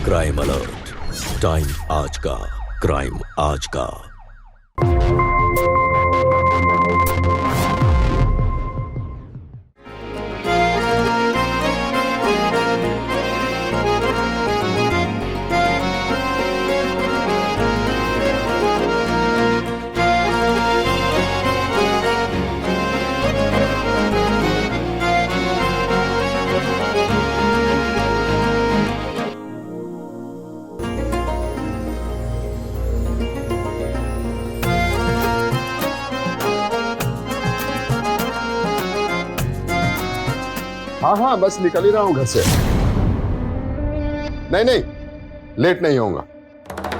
Crime alert, time आज का, crime आज का। हाँ हाँ, बस निकल ही रहा हूं घर से। नहीं नहीं, लेट नहीं होऊंगा।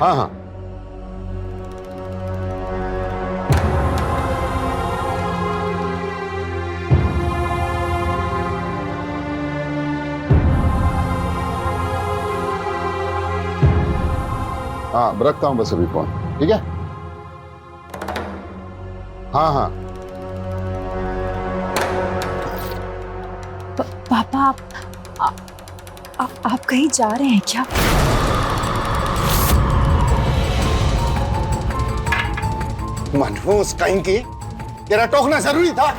हाँ हाँ। हाँ, रखता हूं बस अभी फोन, ठीक है? हाँ हाँ। पापा आप कहीं जा रहे हैं क्या? मनहूस कहीं की, तेरा टोकना जरूरी था।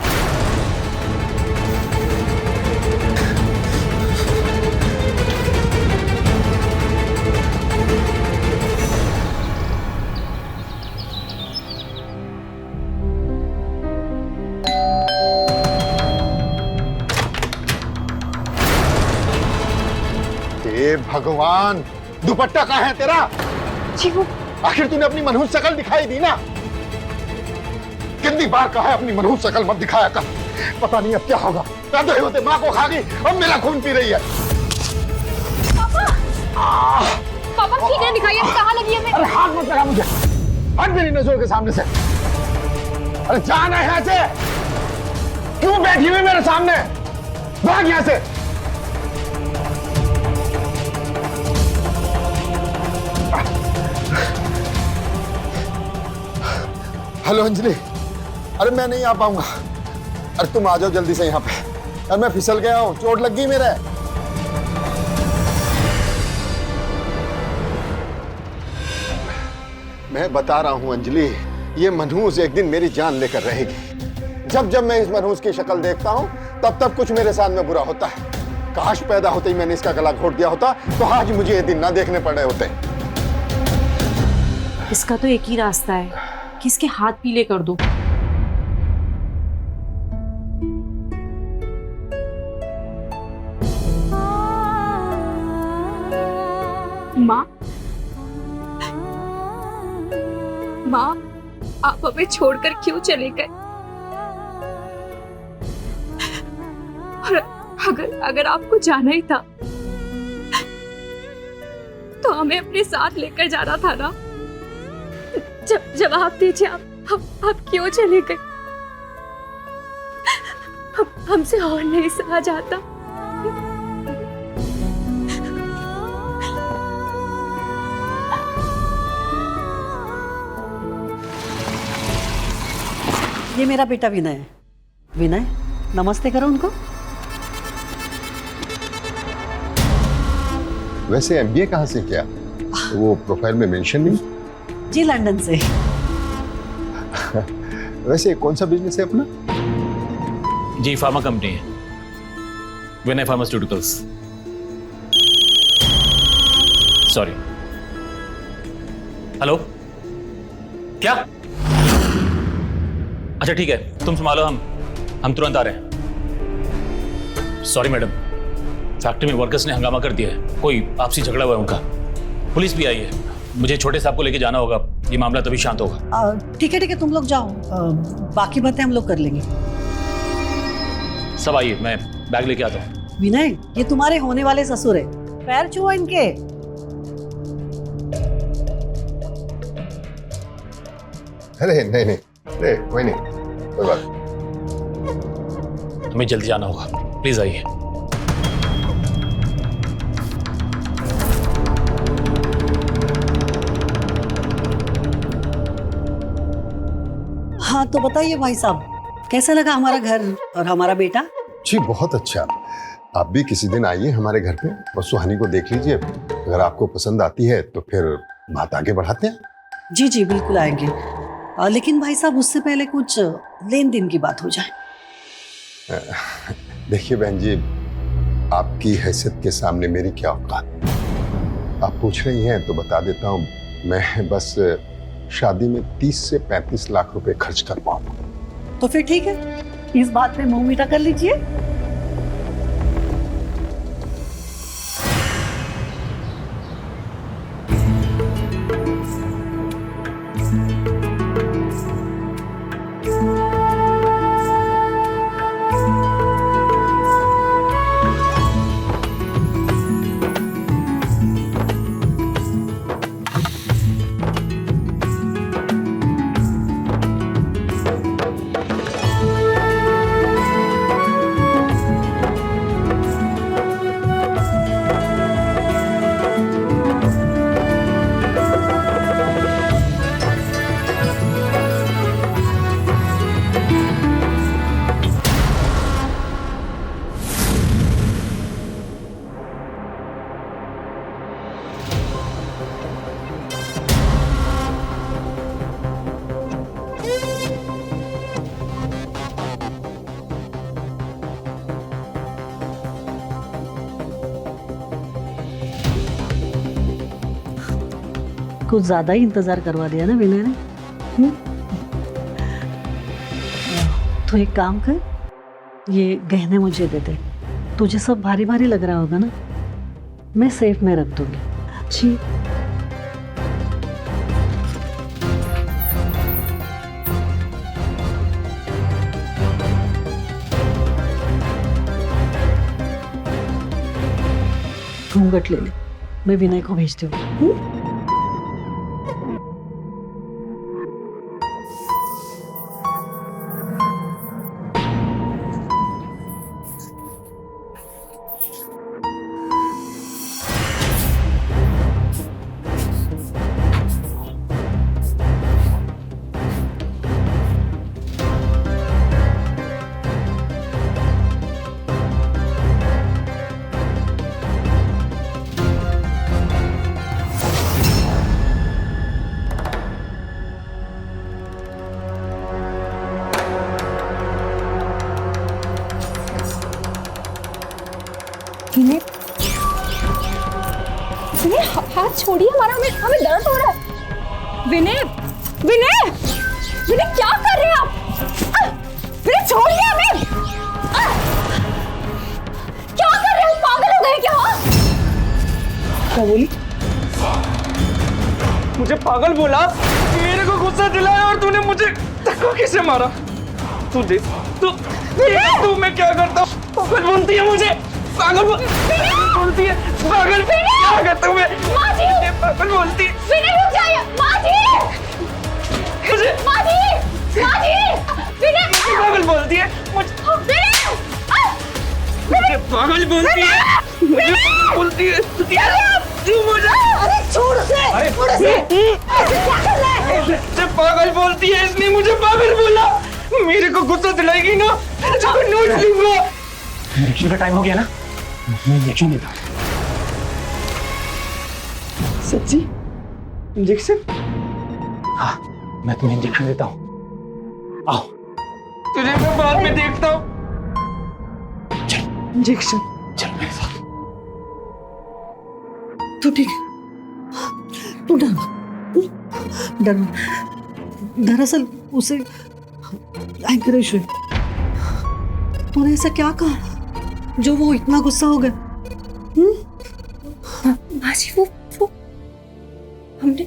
हे भगवान, दुपट्टा कहाँ है तेरा? जी वो आखिर तूने अपनी मनहूस शकल दिखाई दी ना। कितनी बार कहा है अपनी मनहूस शकल मत दिखाया कर। पता नहीं अब क्या होगा। पैदा होते माँ को खा गई, अब मेरा खून पी रही है। पापा ठीक है, दिखाइए कहाँ लगी है? अरे हाथ मत लगा मुझे, हट मेरी नजरों के सामने से। अरे जाना है यहाँ से। क्यों बैठी हुई मेरे सामने? भाग यहाँ से। हेलो अंजलि, अरे मैं नहीं आ पाऊंगा। अरे तुम आ जाओ जल्दी से यहाँ पे। अरे मैं फिसल गया हूँ, चोट लग गई मेरे। मैं बता रहा हूँ अंजलि, ये मनहूस एक दिन मेरी जान लेकर रहेगी। जब जब मैं इस मनहूस की शक्ल देखता हूँ तब तब कुछ मेरे साथ में बुरा होता है। काश पैदा होते ही मैंने इसका गला घोट दिया होता तो आज मुझे ये दिन ना देखने पड़े होते। इसका तो एक ही रास्ता है कि इसके हाथ पीले कर दो। माँ, आप हमें छोड़कर क्यों चले गए? और अगर आपको जाना ही था तो हमें अपने साथ लेकर जाना था ना। जवाब दीजिए, आप क्यों चले गए? हमसे और नहीं सहा जाता। ये मेरा बेटा विनय है। विनय, नमस्ते करो उनको। वैसे एमबीए कहाँ से किया? वो प्रोफाइल में मेंशन नहीं। जी लंदन से। वैसे कौन सा बिजनेस है अपना? जी फार्मा कंपनी है, विनय फार्मास्यूटिकल्स। सॉरी। हेलो, क्या? अच्छा ठीक है, तुम संभालो, हम तुरंत आ रहे हैं। सॉरी मैडम, फैक्ट्री में वर्कर्स ने हंगामा कर दिया है, कोई आपसी झगड़ा हुआ है उनका। पुलिस भी आई है, मुझे छोटे साहब को लेके जाना होगा, ये मामला तभी शांत होगा। ठीक है, तुम लोग जाओ, बाकी बातें हम लोग कर लेंगे। सब आइए, मैं बैग लेके आता हूँ। विनय, ये तुम्हारे होने वाले ससुर है, पैर छुओ इनके। अरे नहीं नहीं, अरे कोई नहीं, कोई बात। हमें जल्दी जाना होगा, प्लीज आइए। हाँ तो बताइए भाई साहब, कैसा लगा हमारा घर और हमारा बेटा? जी बहुत अच्छा। आप भी किसी दिन आइए हमारे घर पे और सुहानी को देख लीजिए। अगर आपको पसंद आती है तो फिर बात आगे बढ़ाते हैं। जी जी बिल्कुल आएंगे, लेकिन भाई साहब उससे पहले कुछ लेन देन की बात हो जाए। देखिए बहन जी, आपकी हैसियत के सामने मेरी क्या औकात। आप पूछ रही हैं तो बता देता हूँ, मैं बस शादी में 30 से 35 लाख रुपए खर्च कर पाऊंगा। तो फिर ठीक है, इस बात पे मुंह मीठा कर लीजिए। कुछ ज्यादा ही इंतजार करवा दिया ना विनय ने। तो एक काम कर, ये गहने मुझे दे दे। तुझे सब भारी भारी लग रहा होगा ना, मैं सेफ में रख दूंगी। जी घूंघट ले ले, मैं विनय को भेजती हूँ। विनय, विनय हाथ छोड़िए हमारा, हमें दर्द हो रहा है। विनय, विनय, विनय क्या कर रहे हैं आप? विनय छोड़िए हमें। क्या कर रहे हो, पागल हो गए क्या? क्या बोली? मुझे पागल बोला? मेरे को गुस्सा दिलाया और तूने मुझे धक्का कैसे मारा? तू देख, तू मैं क्या करता हूँ? पागल बोलती है मुझे, पागल बोलती है, पागल क्या करता हूँ मैं? पागल बोलती है। विनय रुक जाइए, माजी, मुझे माजी, माजी, विनय, पागल बोलती है मुझे, पागल बोलती है, मुझे बोलती है तू मुझे। अरे छोड़ उसे, छोड़ उसे। क्या कर रहा है? मुझे पागल बोलती है, इसने मुझे पागल बोला। मेरे को गुस्सा दिलाएगी ना, तो नोट लूंगा। इंजेक्शन का टाइम हो गया ना, मैं इंजेक्शन देता हूँ। सच्ची इंजेक्शन? हाँ, मैं तुम्हें इंजेक्शन देता हूँ। आओ, तुझे मैं बाद में देखता हूँ। चल इंजेक्शन, चल मेरे साथ। तो ठीक है, तू डर दरअसल उसे एंकरेज हुई। तूने ऐसा क्या कहा जो वो इतना गुस्सा हो गया? मासी वो हमने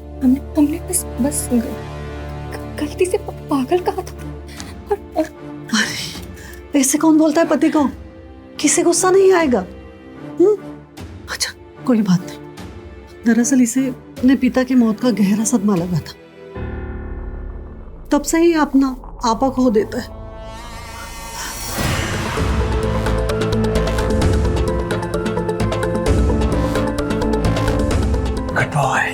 बस गलती से पागल कहा था। और अरे ऐसे कौन बोलता है पति को? किसे गुस्सा नहीं आएगा? अच्छा कोई बात नहीं। दरअसल इसे अपने पिता की मौत का गहरा सदमा लगा था, तब से ही अपना आपा खो देता है। Good boy.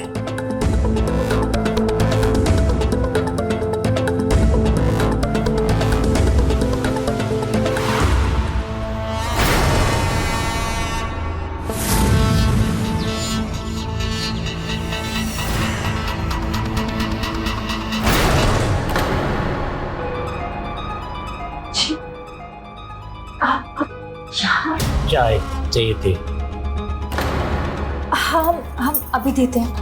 चाय चाहिए थे। हम अभी देते हैं।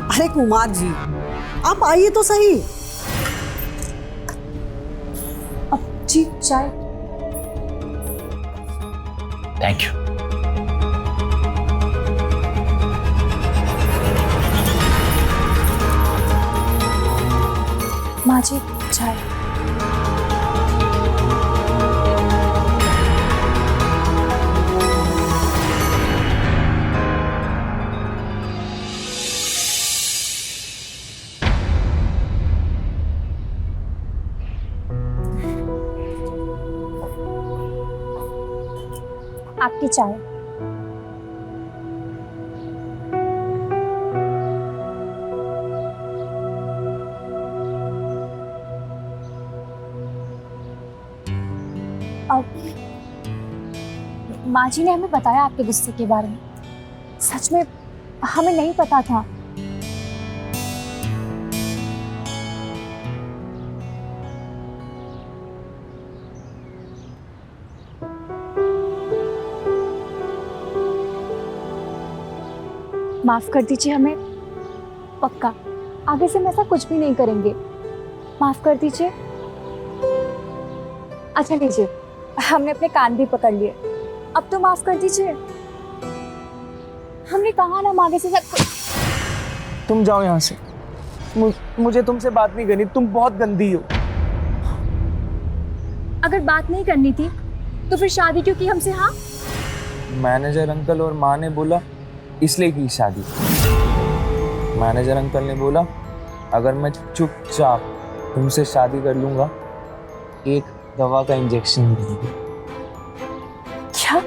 अरे कुमार जी, आप आइए तो सही। अब जी चाय। Thank you. माँ जी चाय। आपकी चाय। अब माँ जी ने हमें बताया आपके गुस्से के बारे में। सच में हमें नहीं पता था। माफ कर दीजिए हमें, पक्का आगे से हम ऐसा कुछ भी नहीं करेंगे। माफ कर दीजिए। अच्छा लीजिए, हमने अपने कान भी पकड़ लिए, अब तो माफ कर दीजिए। हमने कहा ना हम आगे से सब। तुम जाओ यहाँ से। मुझे तुमसे बात नहीं करनी, तुम बहुत गंदी हो। अगर बात नहीं करनी थी तो फिर शादी क्यों की हमसे? हाँ, मैनेजर अंकल और माँ ने बोला इसलिए की शादी। मैनेजर अंकल ने बोला अगर मैं चुपचाप तुमसे शादी कर लूंगा, एक दवा का इंजेक्शन देंगे। क्या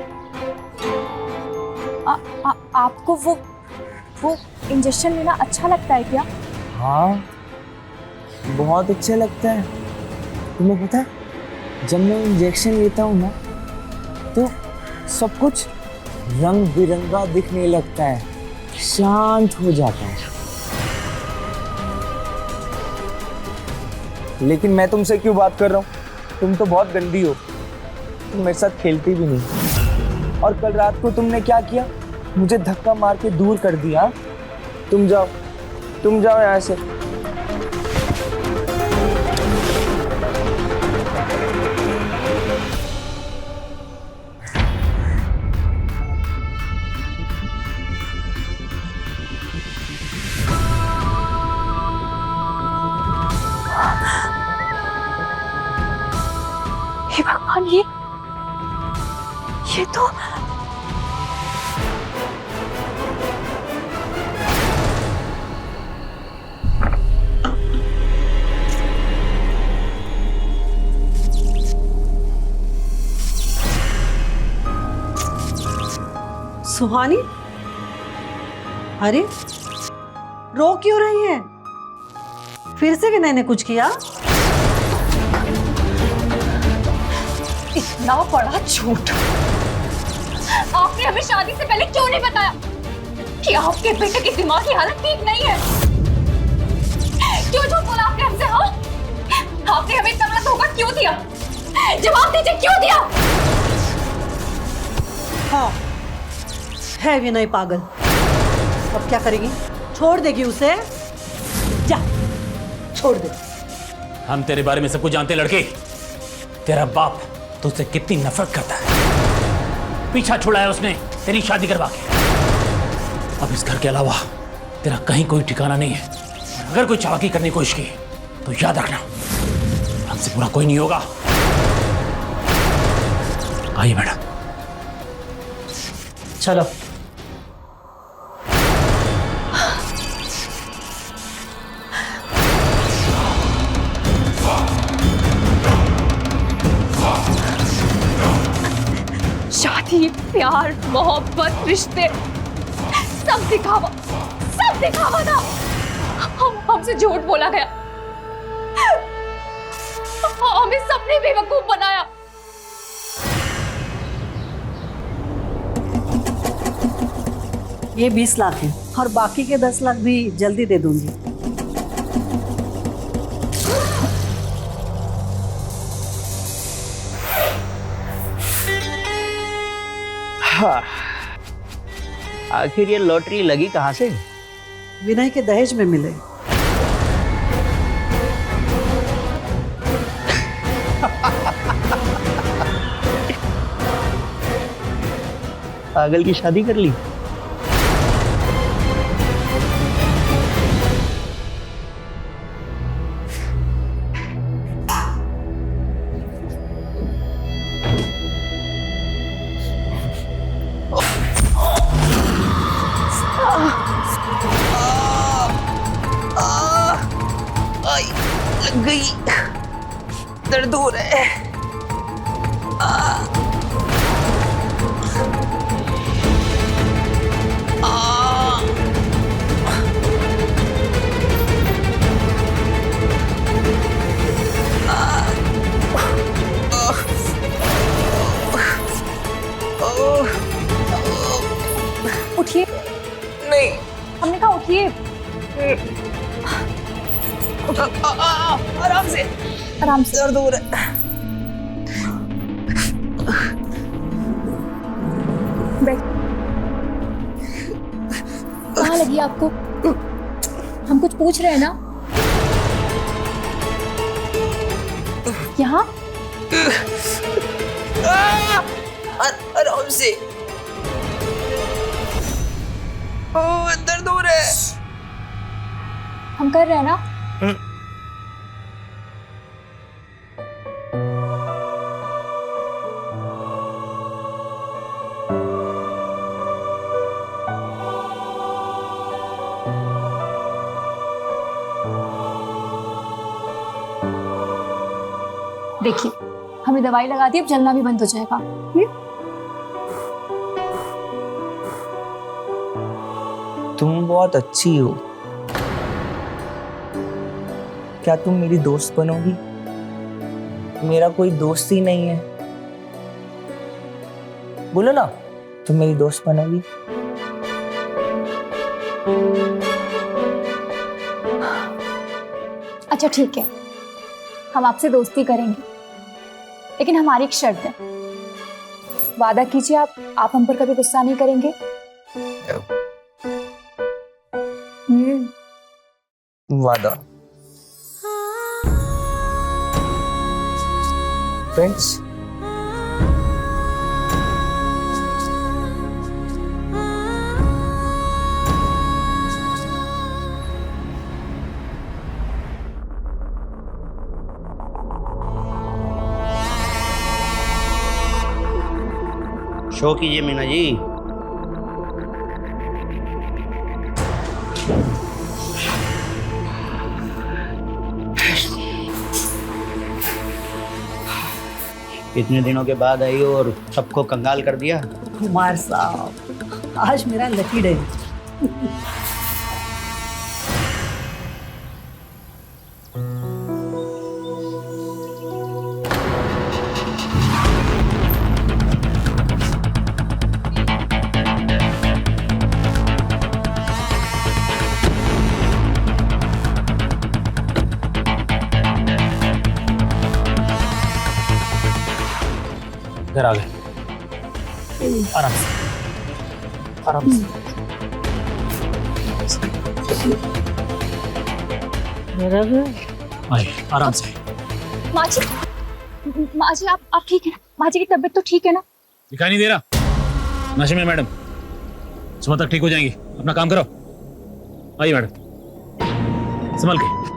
आपको वो इंजेक्शन लेना अच्छा लगता है क्या? हाँ, बहुत अच्छा लगता है। तुम्हें पता है, जब मैं इंजेक्शन लेता हूँ ना तो सब कुछ रंग बिरंगा दिखने लगता है, शांत हो जाता है। लेकिन मैं तुमसे क्यों बात कर रहा हूँ? तुम तो बहुत गंदी हो, तुम मेरे साथ खेलती भी नहीं। और कल रात को तुमने क्या किया? मुझे धक्का मार के दूर कर दिया। तुम जाओ यहाँ से। हे भगवान, ये तो सुहानी, अरे रो क्यों रही है? फिर से विनय ने कुछ किया? इतना बड़ा झूठ आपने हमें शादी से पहले क्यों नहीं बताया कि आपके बेटे की दिमाग की हालत ठीक नहीं है? क्यों झूठ बोला आपने हमसे? हाँ, आपने हमें इतना बड़ा धोखा क्यों दिया? जवाब दीजिए, क्यों दिया? हाँ, है विनय पागल। अब क्या करेगी? छोड़ देगी उसे? जा, छोड़ दे। हम तेरे बारे में सब कुछ जानते लड़के। तेरा बाप तुझसे कितनी नफरत करता है। पीछा छुड़ाया उसने तेरी शादी करवा के। अब इस घर के अलावा तेरा कहीं कोई ठिकाना नहीं है। और अगर कोई चालाकी करने की कोशिश की तो याद रखना, हमसे बुरा कोई नहीं होगा। आइए मैडम। चलो। शादी, प्यार, मोहब्बत, रिश्ते सब दिखावा था। हमसे झूठ बोला गया, हमें सबने बेवकूफ बनाया। ये 20 लाख है और बाकी के 10 लाख भी जल्दी दे दूंगी। हाँ, आखिर ये लॉटरी लगी कहाँ से? विनय के दहेज में मिले। पागल की शादी कर ली। लग गई, दर्द हो रहा है। उठिए। नहीं, हमने कहा उठिए। आराम से, आराम से। दर्द हो रहा है। कहाँ लगी आपको? हम कुछ पूछ रहे हैं ना? यहाँ? आराम से। दर्द हो रहा है। हम कर रहे हैं ना? देखिए, हमें दवाई लगा दी, अब जलना भी बंद हो जाएगा। तुम बहुत अच्छी हो। क्या तुम मेरी दोस्त बनोगी? मेरा कोई दोस्त ही नहीं है। बोलो ना, तुम मेरी दोस्त बनोगी? अच्छा ठीक है, हम आपसे दोस्ती करेंगे, लेकिन हमारी एक शर्त है। वादा कीजिए आप हम पर कभी गुस्सा नहीं करेंगे। वादा। फ्रेंड्स, शो कीजिए मीना जी। इतने दिनों के बाद आई हो और सबको कंगाल कर दिया। कुमार साहब, आज मेरा लकी डे। घर आ गए। आराम से, आराम से। आइए, आराम से। माँ जी, आप ठीक है ना? माँ जी की तबीयत तो ठीक है ना? दिखाई नहीं दे रहा? नशे में मैडम, सुबह तक ठीक हो जाएंगी। अपना काम करो। आइए मैडम, संभल के।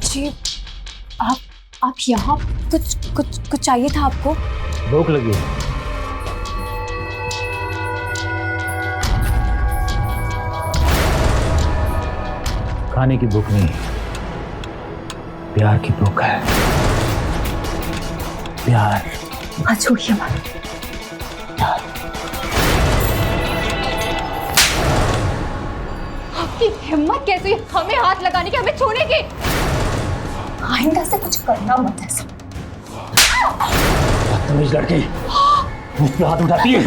जी, आप यहाँ कुछ चाहिए था आपको? भूख लगी है। खाने की भूख नहीं, प्यार की भूख है। प्यार। हाँ, छोड़िए मत। आपकी हिम्मत कैसे हमें हाथ लगाने की, हमें छोड़ने की? आइंदा से कुछ करना मत ऐसा। बदतमीज लड़की मुझ पे हाथ उठाती है।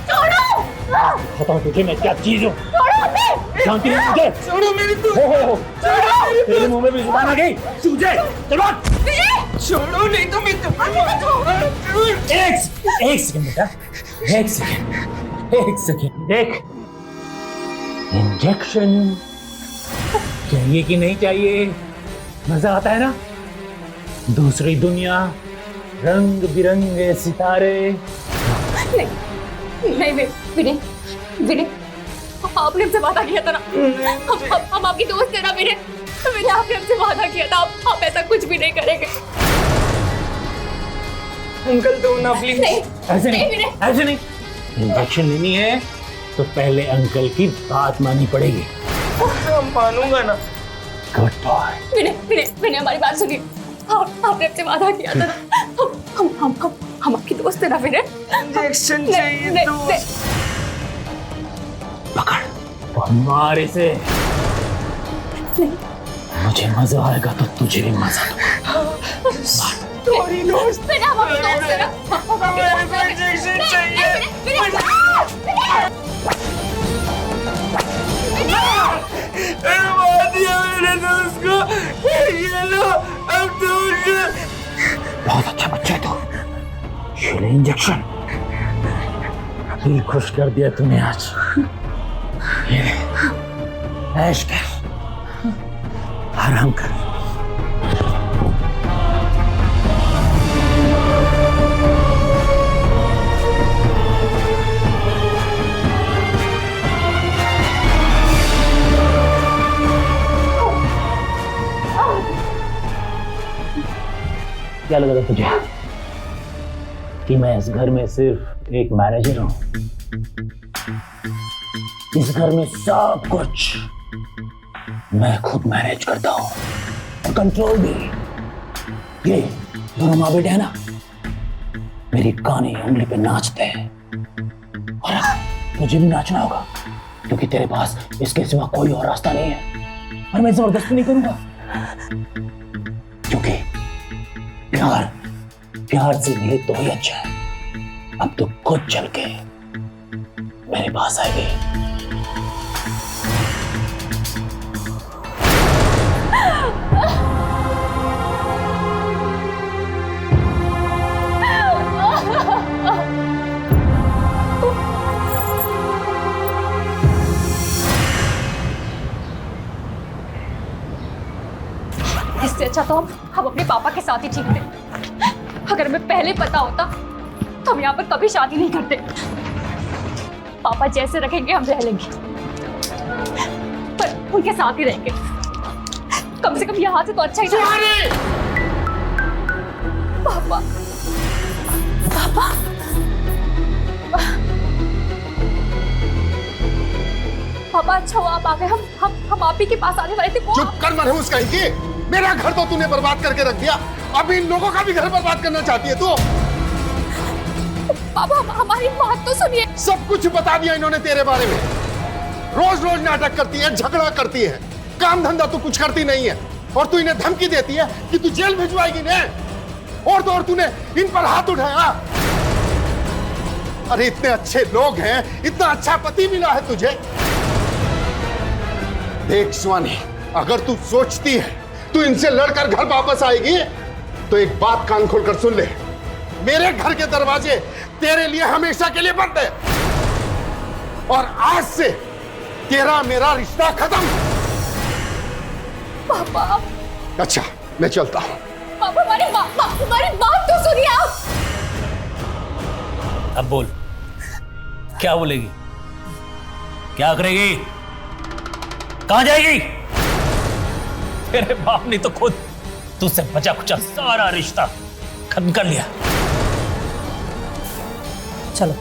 छोड़ो! बताओ तुझे मैं क्या चीज हूँ? जानती है मुझे? छोड़ो मेरी दोस्त। हो तेरे मुंह में भी जुबान आ गई। तुझे चलो छोड़ो नहीं तो मैं एक सेकंड बेटा, एक सेकंड देख। इंजेक्शन चाहिए कि नहीं चाहिए? मजा आता है ना? दूसरी दुनिया, रंग बिरंगे सितारे। नहीं विनय, विनय आपने हमसे वादा किया था ना, हम आपकी दोस्त है ना विनय। विनय आपने हमसे वादा किया था, आप ऐसा कुछ भी नहीं करेंगे। अंकल दो ना प्लीज। ऐसे नहीं। इंजेक्शन लेनी है तो पहले अंकल की बात माननी पड़ेगी। मानूंगा ना। Good boy. विनय हमारी बात सुनिए। आपने हमसे वादा किया था ना, हम आपकी दोस्त है ना विनय। इंजेक्शन चाहिए तो पकड़ और मार इसे। मुझे मजा आएगा तो तुझे भी मजा दूंगा। तुम्हारी दोस्त। विनय हम आपकी दोस्त है ना। मेरे को इंजेक्शन चाहिए। मार दिया मेरे दोस्त को। ये लो अब दूर। बहुत अच्छा बच्चा है तू। ये ले इंजेक्शन। दिल खुश कर दिया तूने आज। ये ले, ऐश कर, आराम कर। क्या लग रहा तुझे कि मैं इस घर में सिर्फ एक मैनेजर हूं? इस घर में सब कुछ मैं खुद मैनेज करता हूं और कंट्रोल भी। ये दोनों माँ बेटे हैं ना, मेरी कानी उंगली पे नाचते हैं और अब तुझे भी नाचना होगा क्योंकि तेरे पास इसके सिवा कोई और रास्ता नहीं है। और मैं जबरदस्ती नहीं करूंगा क्योंकि प्यार से मिले तो ही अच्छा है। अब तो खुद चल के मेरे पास आएगी। इससे अच्छा तो हम अपने पापा के साथ ही ठीक थे। अगर हमें पहले पता होता तो हम यहाँ पर कभी शादी नहीं करते। पापा जैसे रखेंगे हम रह लेंगे, पर उनके साथ ही रहेंगे। कम से कम यहाँ से तो अच्छा ही था। पापा पापा पापा अच्छा हुआ आप आ गए। हम आप ही के पास आने वाले थे। चुप कर मनहूस कहीं की। मेरा घर तो तूने बर्बाद करके रख दिया, अब इन लोगों का भी घर बर्बाद करना चाहती है तू। पापा हमारी बात तो सुनिए। सब कुछ बता दिया इन्होंने तेरे बारे में। रोज रोज नाटक करती है, झगड़ा करती है, काम धंधा तो कुछ करती नहीं है और तू इन्हें धमकी देती है कि तू जेल भिजवाएगी ने। और तो और तूने इन पर हाथ उठाया। अरे इतने अच्छे लोग हैं, इतना अच्छा पति मिला है तुझे। देख स्वानी, अगर तू सोचती है तू इनसे लड़कर घर वापस आएगी तो एक बात कान खोलकर सुन ले, मेरे घर के दरवाजे तेरे लिए हमेशा के लिए बंद है और आज से तेरा मेरा रिश्ता खत्म। पापा अच्छा मैं चलता हूं। पापा हमारी बात तो सुनिए आप। अब बोल, क्या बोलेगी? क्या करेगी? कहां जाएगी? तेरे बाप ने तो खुद तुझसे बचा खुचा सारा रिश्ता खत्म कर लिया। चलो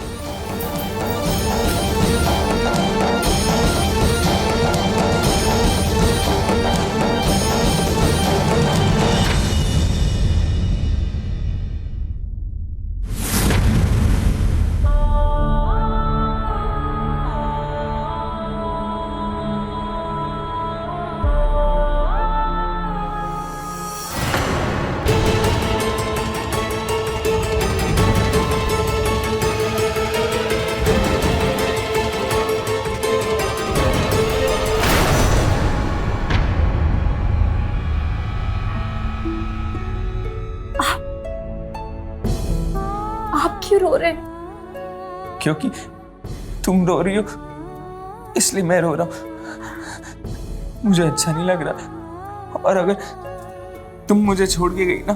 क्यों रो रहे हैं? क्योंकि तुम रो रही हो इसलिए मैं रो रहा हूं। मुझे अच्छा नहीं लग रहा, और अगर तुम मुझे छोड़ के गई ना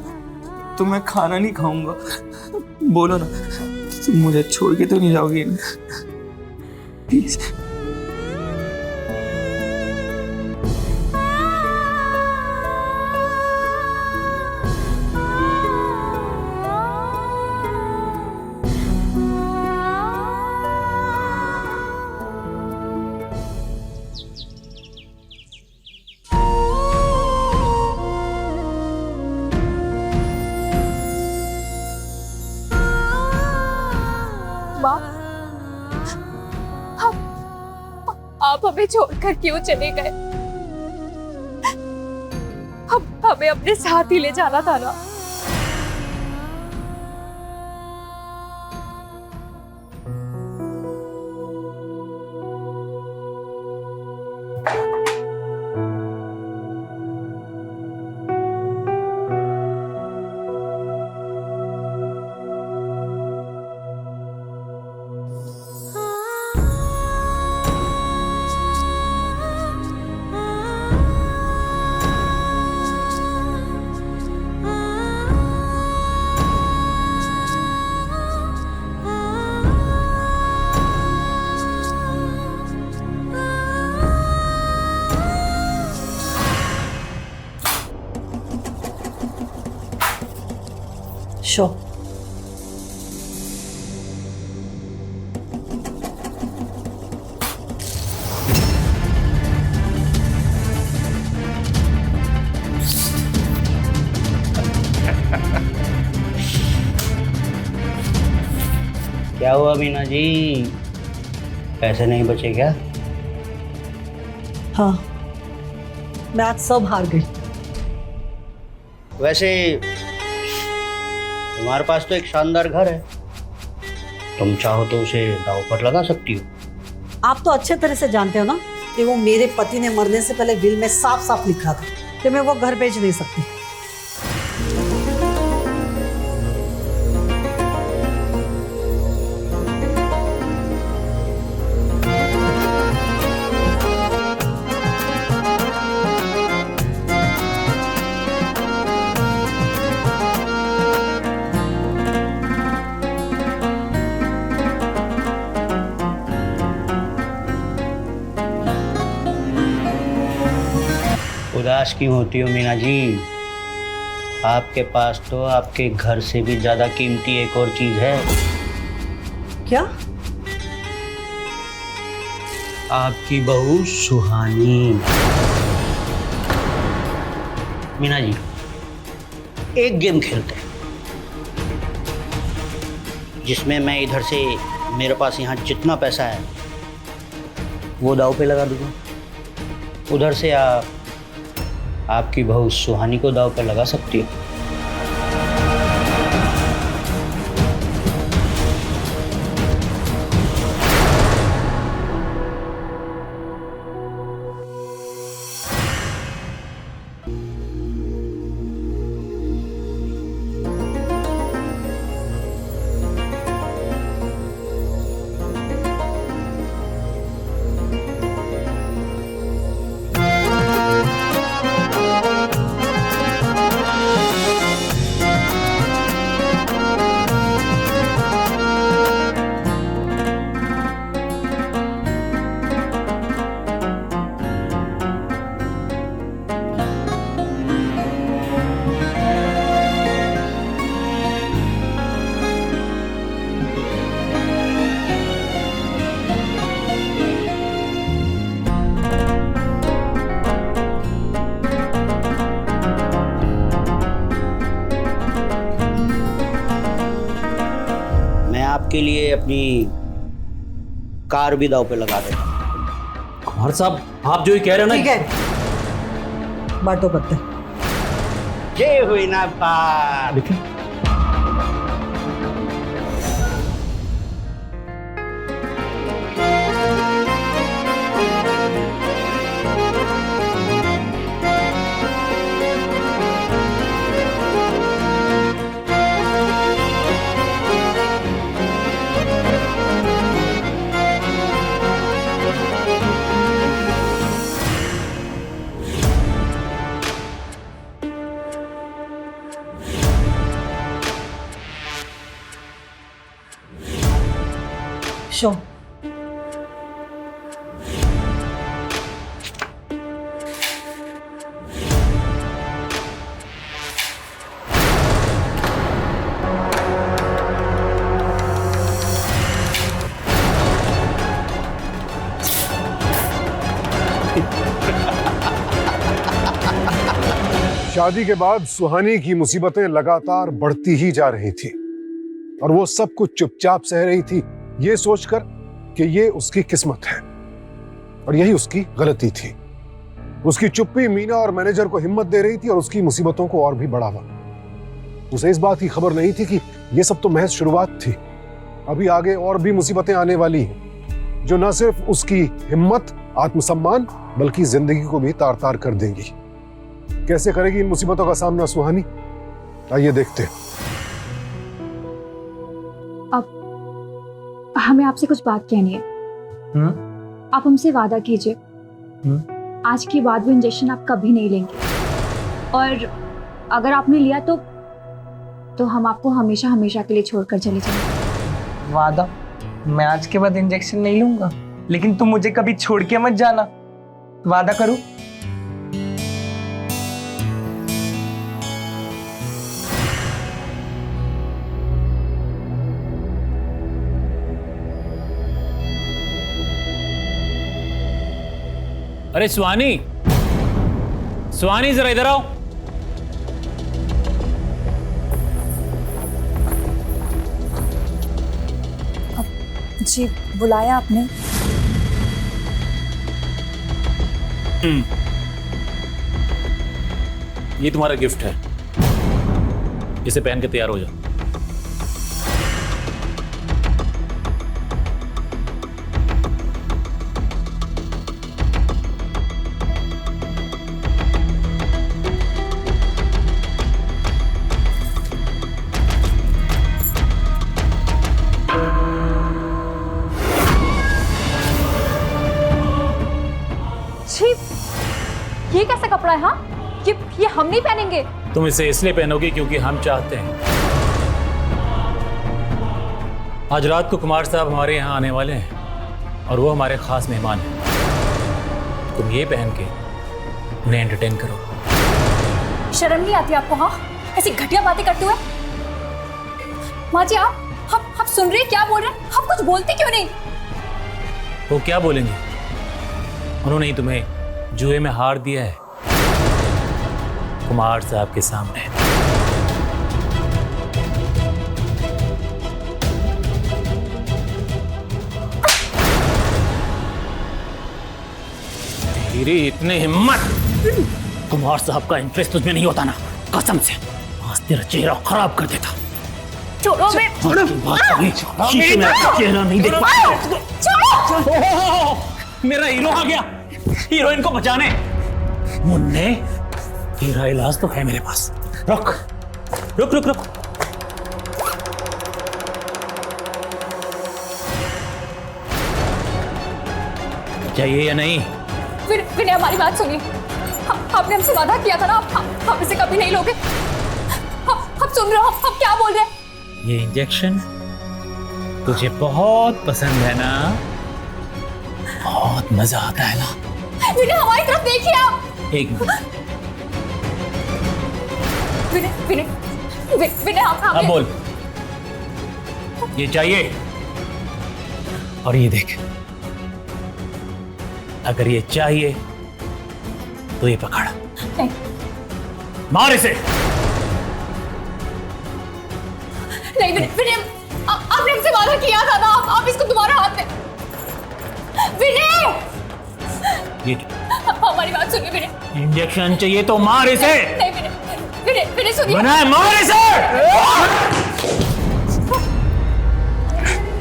तो मैं खाना नहीं खाऊंगा। बोलो ना, तुम मुझे छोड़ के तो नहीं जाओगी ना? प्लीज। माँ, आप हमें छोड़कर क्यों चले गए? हमें अपने साथ ही ले जाना था ना। शो क्या हुआ मीना जी, पैसे नहीं बचे क्या? हाँ, मैं आज सब हार गई। वैसे तुम्हारे पास तो एक शानदार घर है, तुम चाहो तो उसे दांव पर लगा सकती हो। आप तो अच्छे तरह से जानते हो ना कि वो मेरे पति ने मरने से पहले विल में साफ साफ लिखा था कि मैं वो घर बेच नहीं सकती। उदास क्यों होती हो मीना जी? आपके पास तो आपके घर से भी ज्यादा कीमती एक और चीज है। क्या? आपकी बहू सुहानी। मीना जी, एक गेम खेलते हैं जिसमें मैं इधर से मेरे पास यहाँ जितना पैसा है वो दांव पे लगा दूंगा, उधर से आप आपकी बहू सुहानी को दांव पे लगा सकती हो। आपके लिए अपनी कार भी दांव पे लगा देता। कुमार साहब, आप जो ये कह रहे हो ना, ठीक है, बाटो पत्ते। जय हुई ना पार। लेकिन शो शादी के बाद सुहानी की मुसीबतें लगातार बढ़ती ही जा रही थी और वो सब कुछ चुपचाप सह रही थी, ये सोचकर कि ये उसकी किस्मत है और यही उसकी गलती थी। उसकी चुप्पी मीना और मैनेजर को हिम्मत दे रही थी और उसकी मुसीबतों को और भी बढ़ावा। उसे इस बात की खबर नहीं थी कि ये सब तो महज शुरुआत थी, अभी आगे और भी मुसीबतें आने वाली हैं जो न सिर्फ उसकी हिम्मत, आत्मसम्मान बल्कि जिंदगी को भी तार तार कर देंगी। कैसे करेगी इन मुसीबतों का सामना सुहानी? आइए देखते हैं। अब हमें आपसे कुछ बात कहनी है। आप हमसे वादा कीजिए आज के बाद वो इंजेक्शन आप कभी नहीं लेंगे, और अगर आपने लिया तो हम आपको हमेशा हमेशा के लिए छोड़कर चले जाएंगे। वादा? मैं आज के बाद इंजेक्शन नहीं लूंगा, लेकिन तुम मुझे कभी छोड़ के मत जाना। वादा करूं? अरे सुहानी, सुहानी जरा इधर आओ। जी बुलाया आपने? ये तुम्हारा गिफ्ट है, इसे पहन के तैयार हो जाओ। ये कैसा कपड़ा है? हाँ, ये हम नहीं पहनेंगे। तुम इसे इसलिए पहनोगी क्योंकि हम चाहते हैं। आज रात को कुमार साहब हमारे यहाँ आने वाले हैं और वो हमारे खास मेहमान हैं। तुम ये पहन के उन्हें एंटरटेन करो। शर्म नहीं आती आपको? हाँ, ऐसी घटिया बातें करते हुए। माँ जी आप सुन रहे हैं क्या बोल रहे हैं? आप कुछ बोलते क्यों नहीं? वो क्या बोलेंगे? उन्होंने ही तुम्हें जुए में हार दिया है कुमार साहब के सामने। तेरी इतनी हिम्मत! कुमार साहब का इंटरेस्ट तुझमें नहीं होता ना, कसम से आज तेरा चेहरा खराब कर देता। छोड़ो मैं। शीशे में चेहरा नहीं देख पाया। मेरा हीरो आ गया, हीरोइन को बचाने। मुन्ने, तेरा इलाज तो है मेरे पास। रुक रुक रुक रुक। चाहिए या नहीं? विनय हमारी बात सुनिए। आपने हमसे वादा किया था ना, आप इसे कभी नहीं लोगे। आप सुन रहे हो आप क्या बोल रहे हैं? ये इंजेक्शन तुझे बहुत पसंद है ना? बहुत मजा आता है ना? विनय हमारी तरफ देखिए आप। एक मिनट। विनय आप अब बोल, ये चाहिए? और ये देख, अगर ये चाहिए तो ये पकड़। नहीं। मार इसे। नहीं विनय, आपने हमसे वादा किया था ना, आप इसको दोबारा हाथ में। विनय, ये हमारी बात सुनिए विनय। इंजेक्शन चाहिए तो मार इसे। नहीं विनय, विनय सुनिए। विनय मार इसे।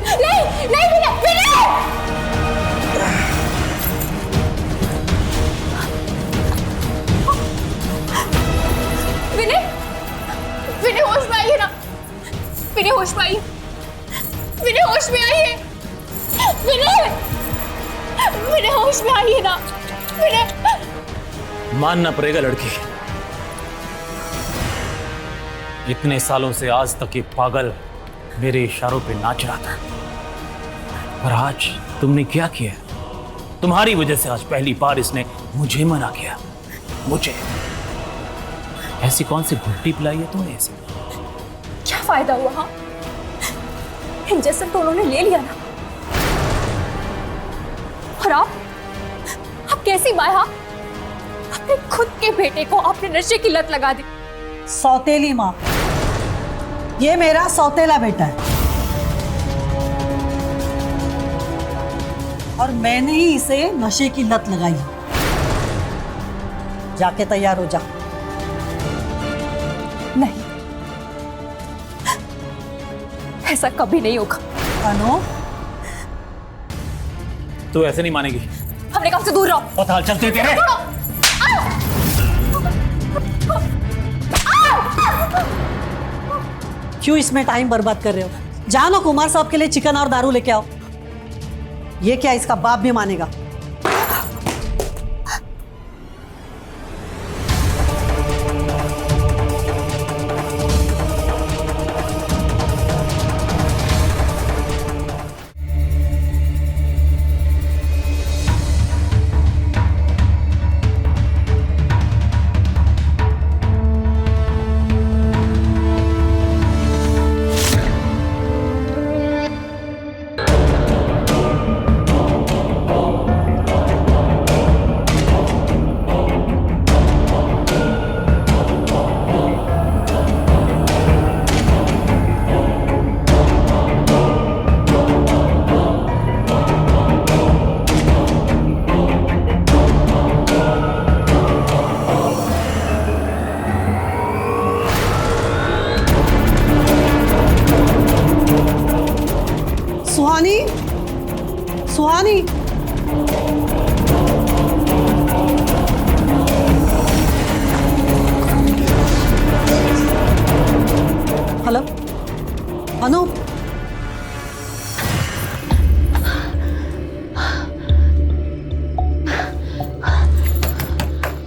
नहीं नहीं विनय, विनय विनय होश में आइए ना। विनय होश में आइए। विनय होश में आइए। विनय विनय होश में आइए ना। विनय। मानना पड़ेगा लड़की, इतने सालों से आज तक ये पागल मेरे इशारों पे नाच रहा था, और आज तुमने क्या किया? तुम्हारी वजह से आज पहली बार इसने मुझे मना किया। मुझे ऐसी कौन सी घुट्टी पिलाई है तुमने इसे? क्या फायदा हुआ? हाँ, इंजेक्शन तो उन्होंने ले लिया ना। और आप कैसी माँ? हाँ, अपने खुद के बेटे को आपने नशे की लत लगा दी। सौतेली माँ, ये मेरा सौतेला बेटा है और मैंने ही इसे नशे की लत लगाई। जाके तैयार हो जा। नहीं, ऐसा कभी नहीं होगा। अनु, तू ऐसे नहीं मानेगी। हमने कहा से दूर रहो। बहुत हाल चलते तेरे। क्यों इसमें टाइम बर्बाद कर रहे हो? जानो कुमार साहब के लिए चिकन और दारू लेके आओ। ये क्या इसका बाप भी मानेगा? सुहानी, सुहानी, हेलो अनु,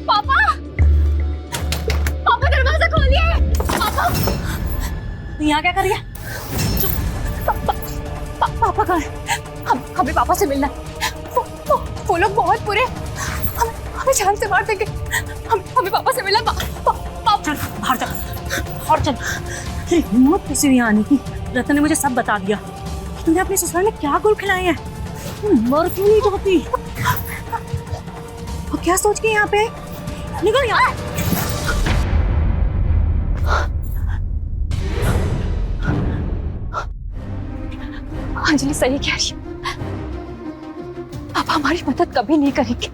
पापा, पापा दरवाजा खोलिए। पापा, यहाँ क्या कर रही है? पापा कहाँ है? हमें पापा से मिलना है। वो लोग बहुत बुरे, हमें जान से मार देंगे। हमें पापा से मिलना। चल बाहर चल और चल। तेरी हिम्मत कैसे हुई आने की? रतन ने मुझे सब बता दिया। तुमने अपने ससुराल में क्या गुल खिलाए हैं? तुम मर क्यों नहीं चाहती? और क्या सोच के यहाँ पे? निकल यहाँ। अंजलि सही कह रही है। पापा हमारी मदद कभी नहीं करेंगे।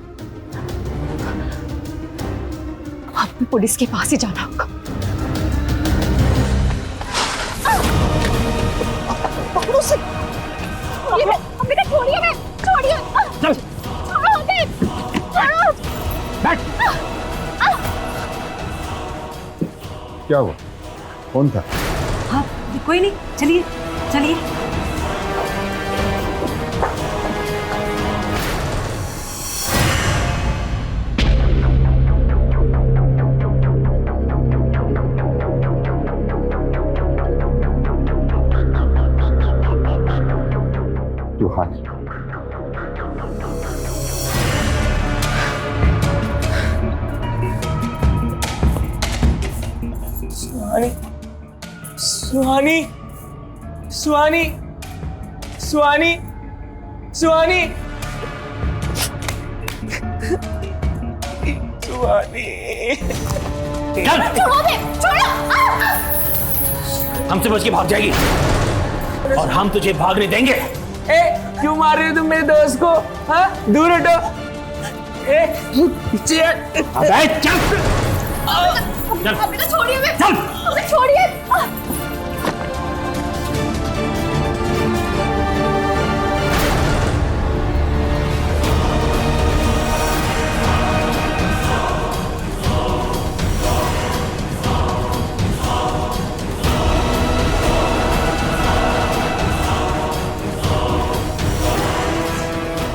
हमें पुलिस के पास ही जाना होगा। पकड़ो उसे। हमें छोड़िए, मैं छोड़िए। छोड़ो हमें। बैठ। क्या हुआ? कौन था? हाँ कोई नहीं, चलिए चलिए। तू हाथ। सुहानी, सुहानी, सुहानी, सुहानी, सुहानी, हमसे बच के भाग जाएगी और हम तुझे भागने देंगे। ए, क्यों मार रहे हो तुम मेरे दोस्त को? हाँ, दूर हटो। ए, पीछे हट। अबे चल। चल। हमें तो छोड़िए, चल। हमें छोड़िए।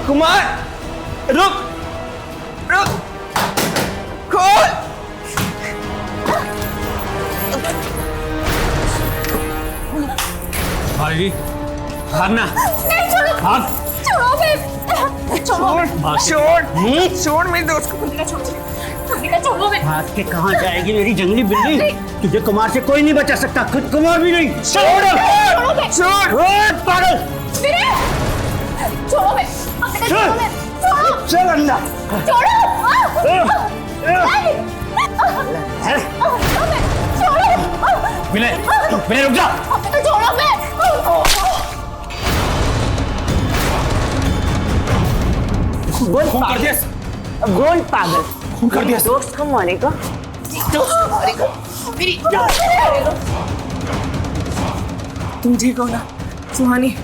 कुमार, रुक, रुक, खोल। भाई भागना। नहीं छोड़ो। भाग। छोड़ो बे। छोड़ मेरे दोस्त को। छोड़ो बे। भाग के कहाँ जाएगी मेरी जंगली बिल्ली? तुझे कुमार से कोई नहीं बचा सकता, खुद कुमार भी नहीं। छोड़ो बे। पागल। छोड़ो बे। छोड़ो बे। चल अंदर। विनय, विनय रुक जा। छोड़ो बे। खून कर दिया। गोल पागल। खून कर दिया। दोस्त को मारेगा। तुम ठीक हो ना सुहानी?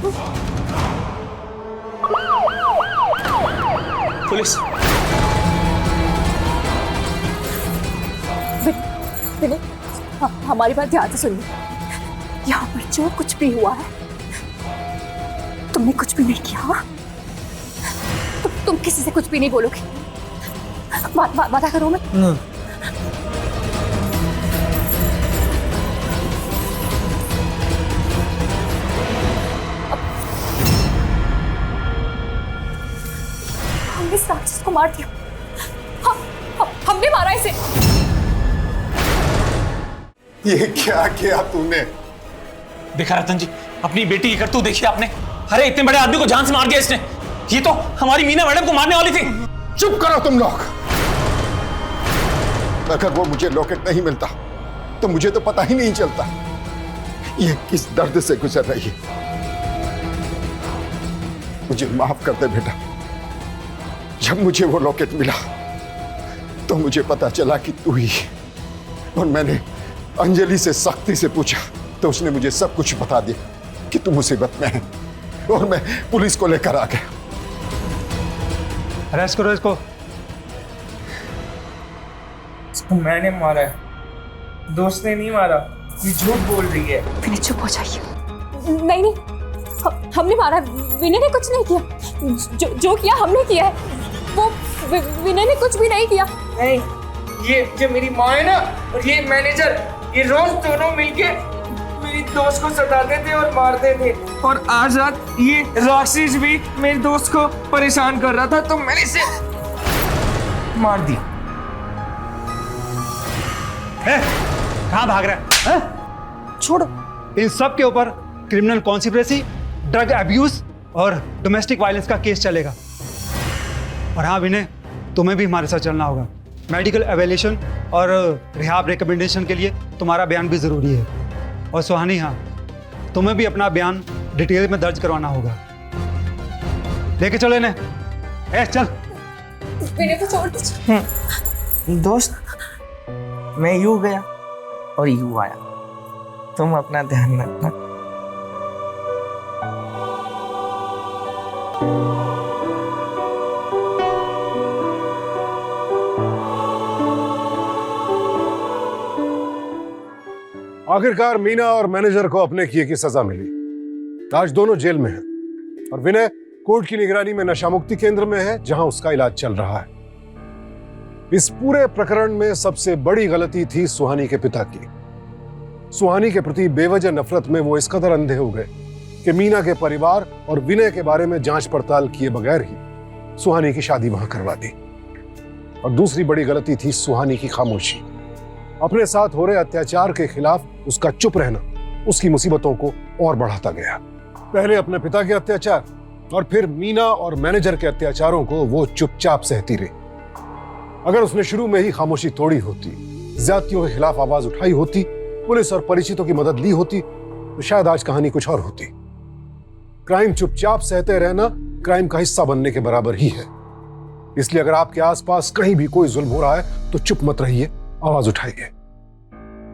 पुलिस। विनय, हमारी बात ध्यान से सुनिए। यहाँ पर जो कुछ भी हुआ है, तुमने कुछ भी नहीं किया। हाँ? तुम किसी से कुछ भी नहीं बोलोगे। वादा करो। मैं हमने राक्षस को मार दिया। हमने मारा इसे। ये क्या किया तूने? देखा रतन जी, अपनी बेटी की करतूत देखी आपने। अरे इतने बड़े आदमी को जान से मार दिया इसने। ये तो हमारी मीना मैडम को मारने वाली थी। चुप करो तुम लोग। अगर वो मुझे लॉकेट नहीं मिलता तो मुझे तो पता ही नहीं चलता ये किस दर्द से गुजर रही है। मुझे माफ कर दे बेटा। जब मुझे वो लॉकेट मिला तो मुझे पता चला कि तू ही, और मैंने अंजलि से सख्ती से पूछा तो उसने मुझे सब कुछ बता दिया कि तू मुसीबत में है, और मैं पुलिस को लेकर आ गया। अरेस्ट करो इसको। इसको मैंने मारा है, दोस्त ने नहीं मारा। ये झूठ बोल रही है। विनय चुप हो जाइए। नहीं, हमने मारा। विनय ने कुछ नहीं किया। जो किया हमने किया है। वो विनय ने कुछ भी नहीं किया। नहीं, ये मेरी माँ है ना, और ये मैनेजर, ये रोज दोनों मिलके मेरी दोस्त को सताते थे और मारते थे। और आज रात ये राक्षस भी मेरे दोस्त को परेशान कर रहा था, तो मैंने इसे मार दिया। कहाँ भाग रहा है? छोड़ो। इन सब के ऊपर क्रिमिनल कॉन्स्पिरेसी, ड्रग अब्यूज और डोमेस्टिक वायलेंस का केस चलेगा। और हाँ विनय, तुम्हें भी हमारे साथ चलना होगा। मेडिकल एवेल्यूशन और रिहाब रिकमेंडेशन के लिए तुम्हारा बयान भी ज़रूरी है। और सुहानी, हाँ, तुम्हें भी अपना बयान डिटेल में दर्ज करवाना होगा। लेके चलो इन्हें। चल। विनय को छोड़ दीजिए। दोस्त, मैं यूं गया और यूं आया। तुम अपना ध्यान रखना। आखिरकार मीना और मैनेजर को अपने किए की सजा मिली। आज दोनों जेल में हैं और विनय कोर्ट की निगरानी में नशा मुक्ति केंद्र में है, जहां उसका इलाज चल रहा है। इस पूरे प्रकरण में सबसे बड़ी गलती थी सुहानी के पिता की। सुहानी के प्रति बेवजह नफरत में वो इस कदर अंधे हो गए कि मीना के परिवार और विनय के बारे में जांच पड़ताल किए बगैर ही सुहानी की शादी वहां करवा दी। और दूसरी बड़ी गलती थी सुहानी की खामोशी। अपने साथ हो रहे अत्याचार के खिलाफ उसका चुप रहना उसकी मुसीबतों को और बढ़ाता गया। पहले अपने पिता के अत्याचार और फिर मीना और मैनेजर के अत्याचारों को वो चुपचाप सहती रही। अगर उसने शुरू में ही खामोशी तोड़ी होती, ज्यादतियों के खिलाफ आवाज उठाई होती, पुलिस और परिचितों की मदद ली होती, तो शायद आज कहानी कुछ और होती। क्राइम चुपचाप सहते रहना क्राइम का हिस्सा बनने के बराबर ही है। इसलिए अगर आपके आसपास कहीं भी कोई जुल्म हो रहा है तो चुप मत रहिए, आवाज उठाइए।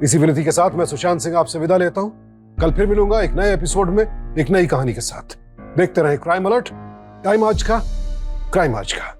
इसी विनती के साथ मैं सुशांत सिंह आपसे विदा लेता हूं। कल फिर मिलूंगा एक नए एपिसोड में एक नई कहानी के साथ। देखते रहें क्राइम अलर्ट। टाइम आज का, क्राइम आज का।